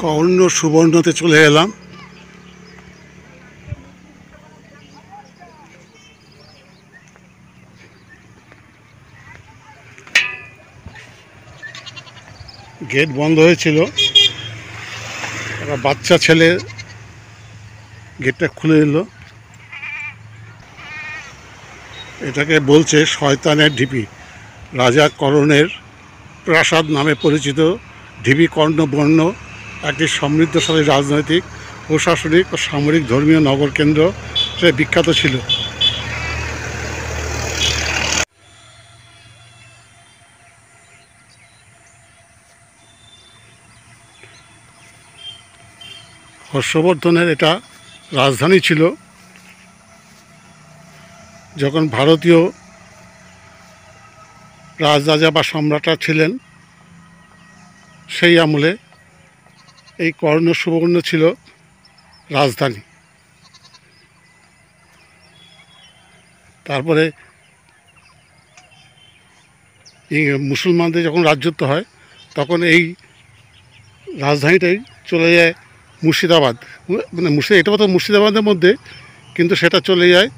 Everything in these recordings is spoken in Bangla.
কর্ণ সুবর্ণতে চলে এলাম। গেট বন্ধ হয়েছিল, একটা বাচ্চা ছেলে গেটটা খুলে দিল। এটাকে বলছে শয়তানের ঢিপি। রাজা করণের প্রাসাদ নামে পরিচিত ঢিপি কর্ণবর্ণ একটি সমৃদ্ধশালী রাজনৈতিক, প্রশাসনিক ও সামরিক ধর্মীয় নগর কেন্দ্র হিসেবে বিখ্যাত ছিল। হর্ষবর্ধনের এটা রাজধানী ছিল। যখন ভারতীয় রাজরাজা বা সম্রাটরা ছিলেন, সেই আমলে এই কর্ণ সুবর্ণ ছিল রাজধানী। তারপরে মুসলমানদের যখন রাজত্ব হয়, তখন এই রাজধানীটাই চলে যায় মুর্শিদাবাদ। মানে এটা তো মুর্শিদাবাদের মধ্যে, কিন্তু সেটা চলে যায়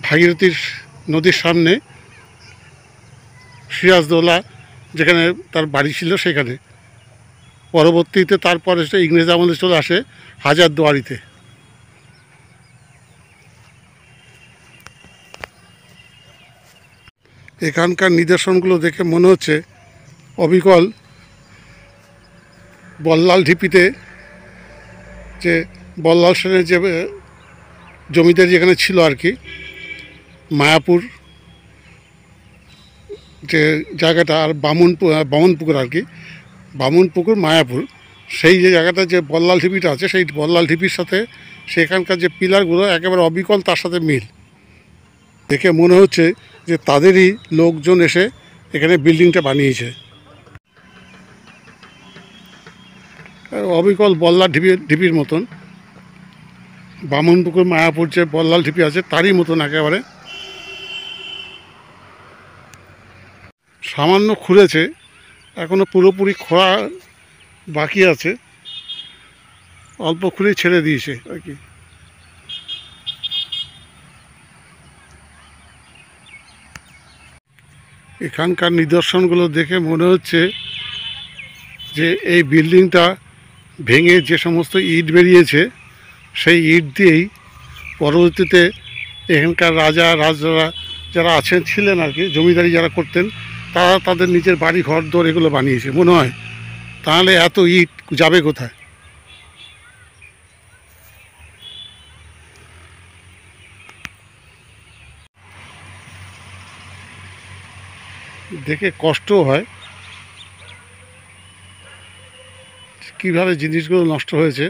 ভাগীরথীর নদীর সামনে সিরাজদৌল্লা যেখানে তার বাড়ি ছিল সেখানে। পরবর্তীতে তারপরে সেটা ইংরেজ আমলে চলে আসে হাজারদুয়ারিতে। এখানকার নিদর্শনগুলো দেখে মনে হচ্ছে অবিকল বল্লাল ঢিপিতে যে বল্লাল সেনের যে জমিদারি যেখানে ছিল আর কি, মায়াপুর যে জায়গাটা, আর বামনপুকুর আর কি, বামনপুকুর মায়াপুর, সেই যে জায়গাটা যে বল্লাল ঢিপিটা আছে, সেই বল্লাল ঢিপির সাথে সেখানকার যে পিলারগুলো একেবারে অবিকল তার সাথে মিল। দেখে মনে হচ্ছে যে তাদেরই লোকজন এসে এখানে বিল্ডিংটা বানিয়েছে। অবিকল বল্লাল ঢিপির মতন, বামনপুকুর মায়াপুর যে বল্লাল ঢিপি আছে তারই মতন একেবারে। সামান্য খুঁড়েছে, এখনো পুরোপুরি খোঁড়া বাকি আছে, অল্প খুঁড়েই ছেড়ে দিয়েছে আর কি। এখানকার নিদর্শনগুলো দেখে মনে হচ্ছে যে এই বিল্ডিংটা ভেঙে যে সমস্ত ইট বেরিয়েছে, সেই ইট দিয়েই পরবর্তীতে এখানকার রাজারা যারা ছিলেন আর কি, জমিদারি যারা করতেন, তারা তাদের নিজের বাড়ি ঘর দর এগুলো বানিয়েছে মনে হয়। তাহলে এত ইট যাবে কোথায়? দেখে কষ্টও হয় কীভাবে জিনিসগুলো নষ্ট হয়েছে।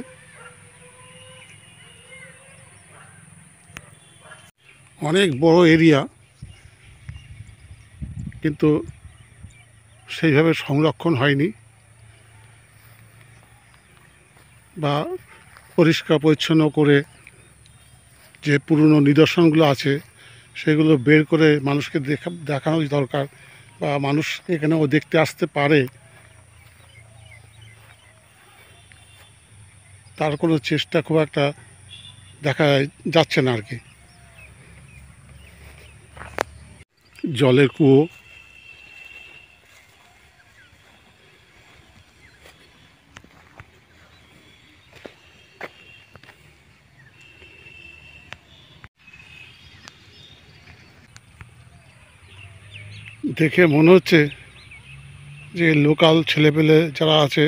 অনেক বড় এরিয়া, কিন্তু সেইভাবে সংরক্ষণ হয়নি বা পরিষ্কার পরিচ্ছন্ন করে যে পুরনো নিদর্শনগুলো আছে সেগুলো বের করে মানুষকে দেখানো দরকার, বা মানুষ এখানেও দেখতে আসতে পারে, তার কোনো চেষ্টা খুব একটা দেখা যাচ্ছে না আর কি। জলের কুয়ো, দেখে মনে হচ্ছে যে লোকাল ছেলেপেলে যারা আছে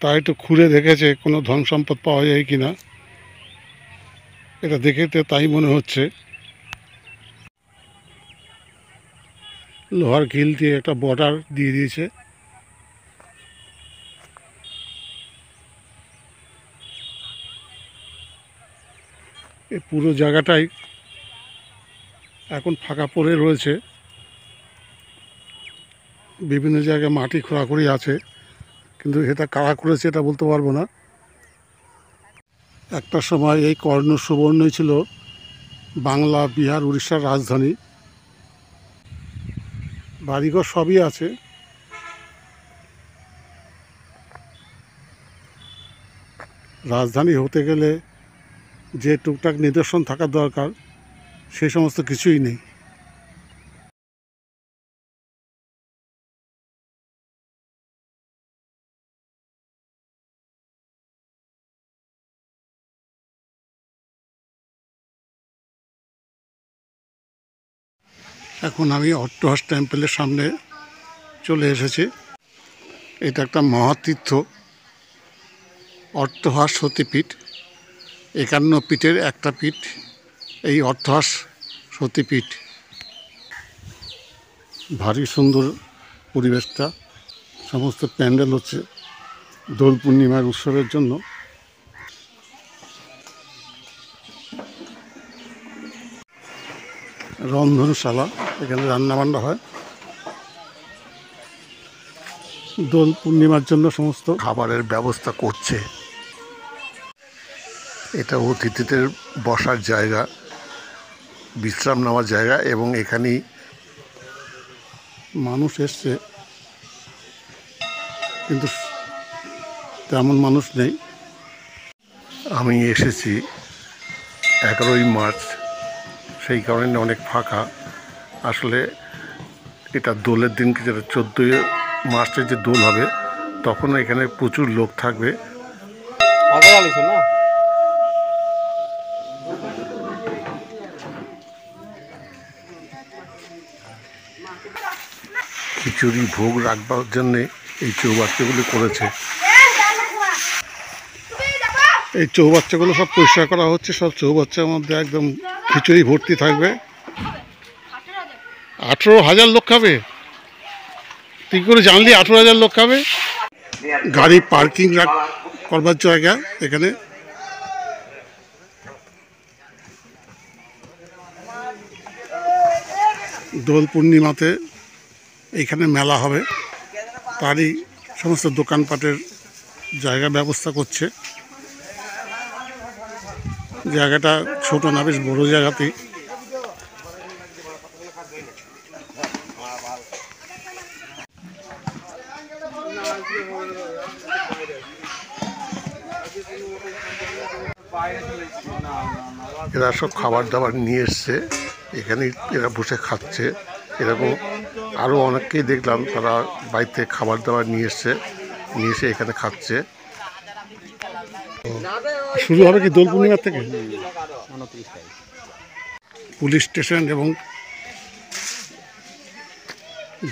তারা একটু খুঁড়ে দেখেছে কোনো ধন সম্পদ পাওয়া যায় কি না। এটা দেখে তো তাই মনে হচ্ছে। লোহার গ্রিল দিয়ে একটা বর্ডার দিয়ে দিয়েছে। এই পুরো জায়গাটাই এখন ফাঁকা পড়ে রয়েছে, বিভিন্ন জায়গায় মাটি খোঁড়াখুড়ি আছে, কিন্তু এটা কারা করেছে এটা বলতে পারবো না। একটা সময় এই কর্ণ সুবর্ণই ছিল বাংলা, বিহার, উড়িষ্যার রাজধানী। বাড়িঘর সবই আছে, রাজধানী হতে গেলে যে টুকটাক নিদর্শন থাকা দরকার সেই সমস্ত কিছুই নেই। এখন আমি অট্টহাস টেম্পলের সামনে চলে এসেছি। এটা একটা মহাতীর্থ, অট্টহাস সতীপীঠ। 51 পীঠের একটা পীঠ এই অট্টহাস সতীপীঠ। ভারী সুন্দর পরিবেশটা। সমস্ত প্যান্ডেল হচ্ছে দোল পূর্ণিমার উৎসবের জন্য। রন্ধনশালা, এখানে রান্নাবান্না হয়। দোল পূর্ণিমার জন্য সমস্ত খাবারের ব্যবস্থা করছে। এটা অতিথিদের বসার জায়গা, বিশ্রাম নেওয়ার জায়গা, এবং এখানেই মানুষ এসছে, কিন্তু তেমন মানুষ নেই। আমি এসেছি 11ই মার্চ, সেই কারণে অনেক ফাঁকা। আসলে এটা দোলের দিনকে, যেটা 14ই মার্চে যে দোল হবে, তখন এখানে প্রচুর লোক থাকবে। খিচুড়ি ভোগ রাখবার জন্যে এই চৌবাচ্চাগুলি করেছে। এই চৌবাচ্চাগুলো সব পরিষ্কার করা হচ্ছে। সব চৌবাচ্চার মধ্যে একদম খিচুড়ি ভর্তি থাকবে। 18,000 লোক খাবে? তুই করে জানলি 18,000 লোক খাবে? গাড়ি পার্কিং করবার জায়গা এখানে। দোল পূর্ণিমাতে এইখানে মেলা হবে, তারই সমস্ত দোকানপাটের জায়গা ব্যবস্থা করছে। জায়গাটা ছোট না, বেশ বড় জায়গাতেই। এরা সব খাবার দাবার নিয়ে এসছে, এখানে এরা বসে খাচ্ছে। এরকম আরও অনেককেই দেখলাম, তারা বাড়িতে খাবার দাবার নিয়ে এসছে, নিয়ে এসে এখানে খাচ্ছে। শুরু হবে কি দোল পূর্ণিমার থেকে? পুলিশ স্টেশন এবং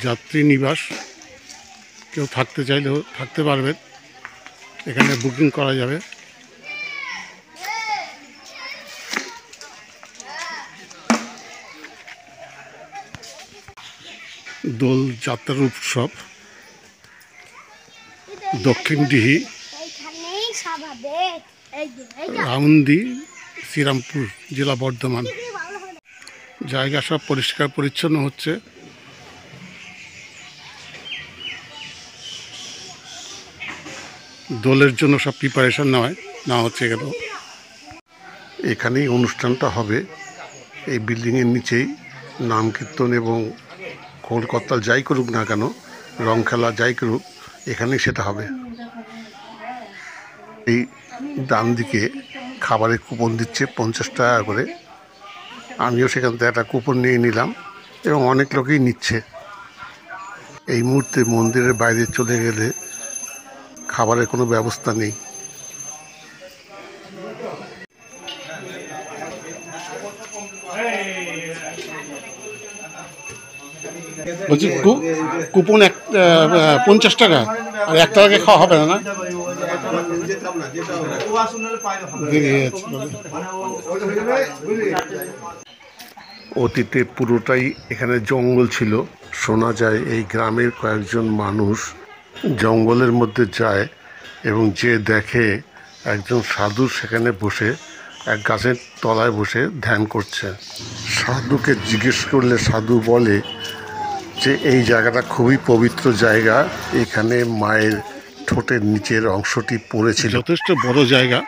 যাত্রী নিবাস, কেউ থাকতে চাইলেও থাকতে পারবেন, এখানে বুকিং করা যাবে। দোল যাত্রার উৎসব দক্ষিণডিহি, রাউন্দি, শ্রীরামপুর, জেলা বর্ধমান। জায়গা সব পরিষ্কার পরিচ্ছন্ন হচ্ছে। দোলের জন্য সব প্রিপারেশন নেওয়া হচ্ছে। এখানেই অনুষ্ঠানটা হবে, এই বিল্ডিংয়ের নিচেই। নাম কীর্তন এবং কলকাতা যাই করুক না কেন, রং খেলা যাই করুক, এখানেই সেটা হবে। এই ডান দিকে খাবারের কুপন দিচ্ছে 50 টাকা করে। আমিও সেখান থেকে একটা কুপন নিয়ে নিলাম, এবং অনেক লোকই নিচ্ছে। এই মুহূর্তে মন্দিরের বাইরে চলে গেলে খাবারের কোনো ব্যবস্থা নেই। বলছি কুপন 50 টাকা, আর 1 টাকা খাওয়া হবে না? অতীতে পুরোটাই এখানে জঙ্গল ছিল। শোনা যায় এই গ্রামের কয়েকজন মানুষ জঙ্গলের মধ্যে যায়, এবং যে দেখে একজন সাধু সেখানে বসে এক গাছের তলায় বসে ধ্যান করছে। সাধুকে জিজ্ঞেস করলে সাধু বলে যে এই জায়গাটা খুবই পবিত্র জায়গা, এখানে মায়ের ঠোঁটের নিচের অংশটি পড়েছিল। যথেষ্ট বড় জায়গা।